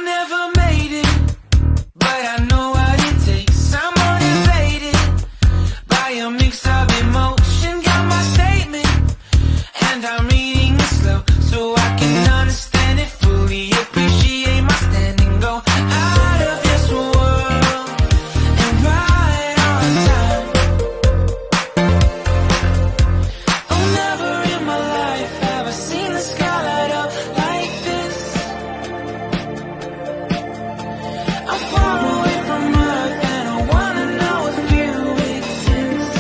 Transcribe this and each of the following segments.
never made it, but I know what it takes. I'm motivated by a mix of emotion. Got my statement, and I'm reading it slow so I can understand it fully. Appreciate my standing, go out of this world and right on time. Oh, never in my life have I seen the sky light up like this. I'm far away from Earth and I wanna know if you exist.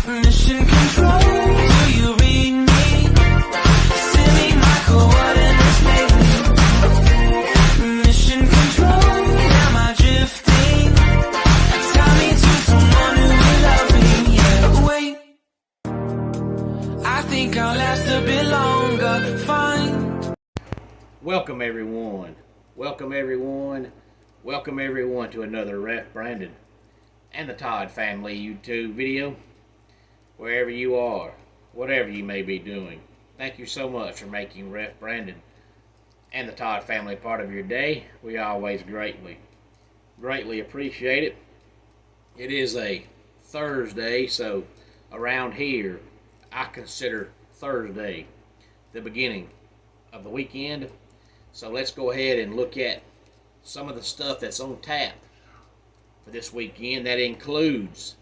Mission control, do you read me? Send me my coordinates lately. Mission control, am I drifting? Tie me to someone who will love me, yeah. Wait, I think I'll last a bit longer, fine. Welcome everyone to another Ref Brandon and the Todd family YouTube video. Wherever you are, whatever you may be doing, thank you so much for making Ref Brandon and the Todd family part of your day. We always greatly appreciate it. It is a Thursday, so around here I consider Thursday the beginning of the weekend. So let's go ahead and look at some of the stuff that's on tap for this weekend. That includes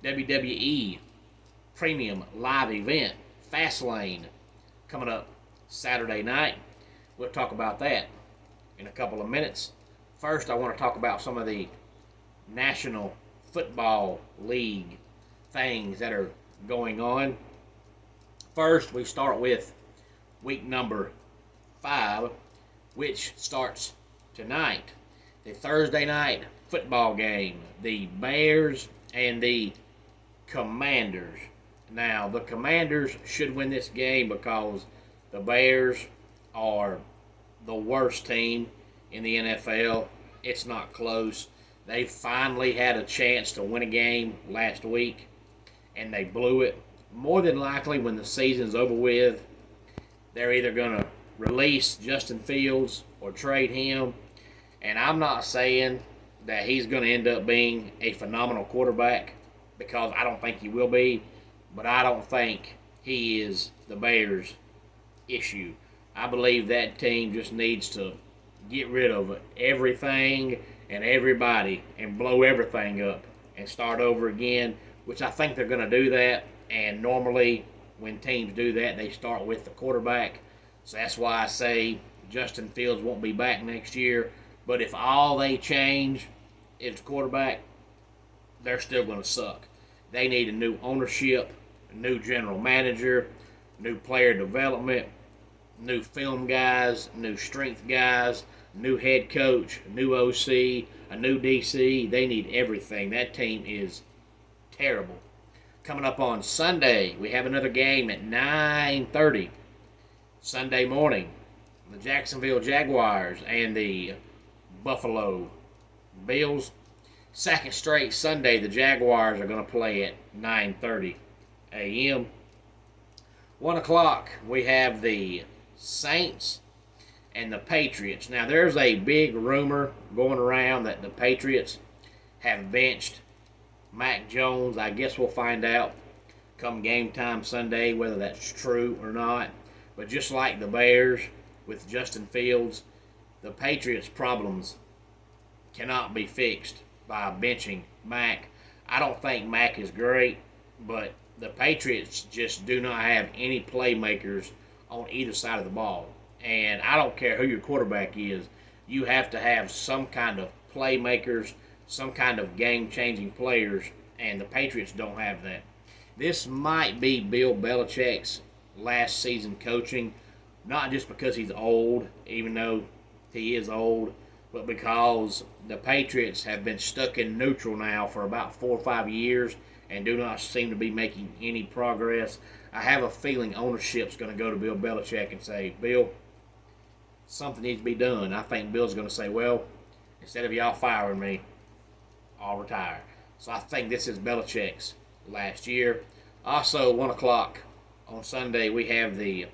WWE Premium Live Event, Fastlane, coming up Saturday night. We'll talk about that in a couple of minutes. First, I want to talk about some of the National Football League things that are going on. First, we start with week number 5, which starts tonight. The Thursday night football game, the Bears and the Commanders. Now, the Commanders should win this game because the Bears are the worst team in the NFL. It's not close. They finally had a chance to win a game last week, and they blew it. More than likely, when the season's over with, they're either going to release Justin Fields or trade him. And I'm not saying that he's going to end up being a phenomenal quarterback, because I don't think he will be, but I don't think he is the Bears' issue. I believe that team just needs to get rid of everything and everybody and blow everything up and start over again, which I think they're going to do that. And normally when teams do that, they start with the quarterback. So that's why I say Justin Fields won't be back next year. But if all they change is quarterback, they're still going to suck. They need a new ownership, a new general manager, new player development, new film guys, new strength guys, new head coach, new OC, a new DC. They need everything. That team is terrible. Coming up on Sunday, we have another game at 9:30. Sunday morning, the Jacksonville Jaguars and the Buffalo Bills. Second straight Sunday, the Jaguars are going to play at 9:30 a.m. 1 o'clock, we have the Saints and the Patriots. Now, there's a big rumor going around that the Patriots have benched Mac Jones. I guess we'll find out come game time Sunday whether that's true or not. But just like the Bears with Justin Fields, the Patriots' problems cannot be fixed by benching Mac. I don't think Mac is great, but the Patriots just do not have any playmakers on either side of the ball. And I don't care who your quarterback is, you have to have some kind of playmakers, some kind of game-changing players, and the Patriots don't have that. This might be Bill Belichick's last season coaching, not just because he's old, even though he is old, but because the Patriots have been stuck in neutral now for about 4 or 5 years and do not seem to be making any progress. I have a feeling ownership's going to go to Bill Belichick and say, Bill, something needs to be done. I think Bill's going to say, well, instead of y'all firing me, I'll retire. So I think this is Belichick's last year. Also, 1 o'clock on Sunday, we have the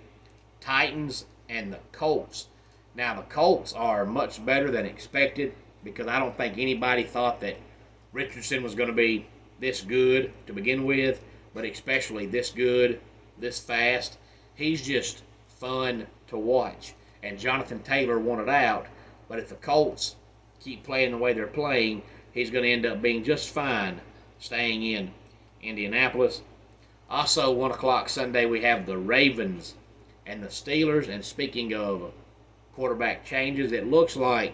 Titans, and the Colts. Now, the Colts are much better than expected because I don't think anybody thought that Richardson was going to be this good to begin with, but especially this good, this fast. He's just fun to watch. And Jonathan Taylor wanted out, but if the Colts keep playing the way they're playing, he's going to end up being just fine staying in Indianapolis. Also, 1 o'clock Sunday, we have the Ravens and the Steelers. And speaking of quarterback changes, it looks like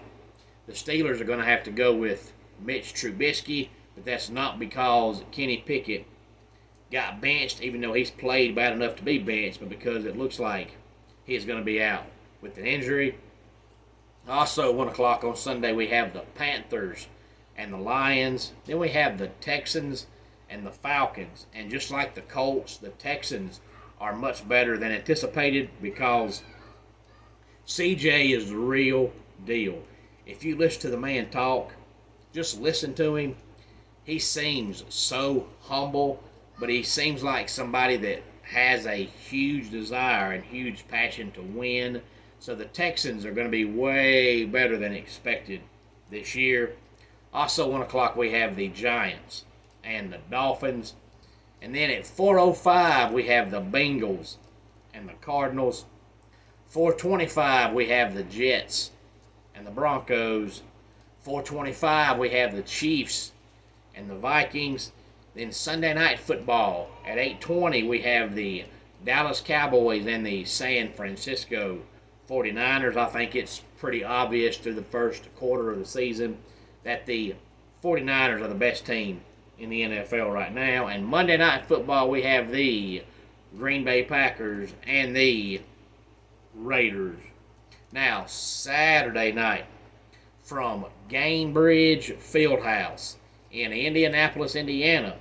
the Steelers are going to have to go with Mitch Trubisky, but that's not because Kenny Pickett got benched, even though he's played bad enough to be benched, but because it looks like he's going to be out with an injury. Also, 1 o'clock on Sunday, we have the Panthers and the Lions. Then we have the Texans and the Falcons. And just like the Colts, the Texans are much better than anticipated because CJ is the real deal. If you listen to the man talk, just listen to him. He seems so humble, but he seems like somebody that has a huge desire and huge passion to win. So the Texans are going to be way better than expected this year. Also, 1 o'clock, we have the Giants and the Dolphins. And then at 4:05, we have the Bengals and the Cardinals. 4:25, we have the Jets and the Broncos. 4:25, we have the Chiefs and the Vikings. Then Sunday Night Football at 8:20, we have the Dallas Cowboys and the San Francisco 49ers. I think it's pretty obvious through the first quarter of the season that the 49ers are the best team in the NFL right now. And Monday Night Football, we have the Green Bay Packers and the Raiders. Now, Saturday night from Gainbridge Fieldhouse in Indianapolis, Indiana,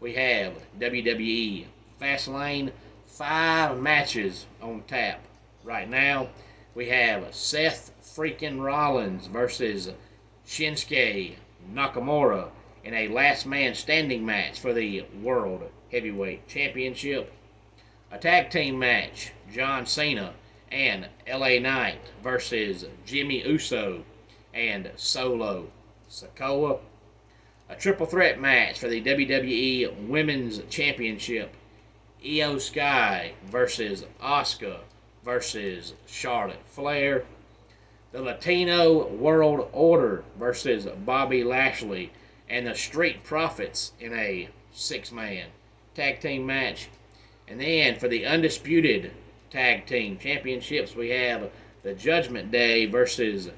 we have WWE Fastlane, 5 matches on tap. Right now, we have Seth freaking Rollins versus Shinsuke Nakamura in a last man standing match for the World Heavyweight Championship. A tag team match, John Cena and LA Knight versus Jimmy Uso and Solo Sikoa. A triple threat match for the WWE Women's Championship, Io Sky versus Asuka versus Charlotte Flair. The Latino World Order versus Bobby Lashley and the Street Profits in a 6-man tag team match. And then for the Undisputed Tag Team Championships, we have the Judgment Day versus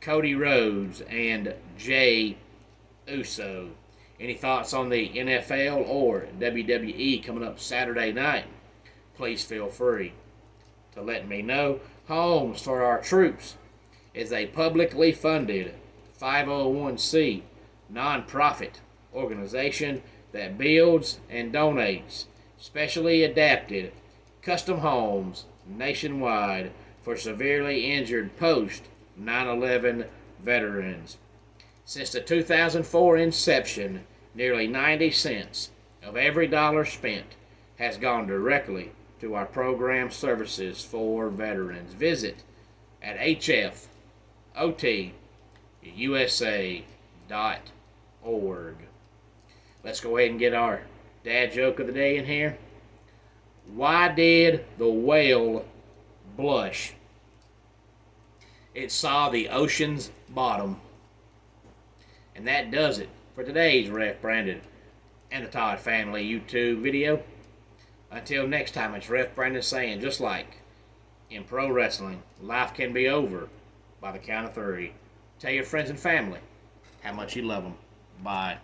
Cody Rhodes and Jey Uso. Any thoughts on the NFL or WWE coming up Saturday night? Please feel free to let me know. Homes for Our Troops is a publicly funded 501c nonprofit organization that builds and donates specially adapted custom homes nationwide for severely injured post 9/11 veterans. Since the 2004 inception, nearly 90 cents of every dollar spent has gone directly to our program services for veterans. Visit at hfotusa.org. Let's go ahead and get our dad joke of the day in here. Why did the whale blush? It saw the ocean's bottom. And that does it for today's Ref Brandon and the Todd Family YouTube video. Until next time, it's Ref Brandon saying, just like in pro wrestling, life can be over by the count of 3. Tell your friends and family how much you love them. Bye.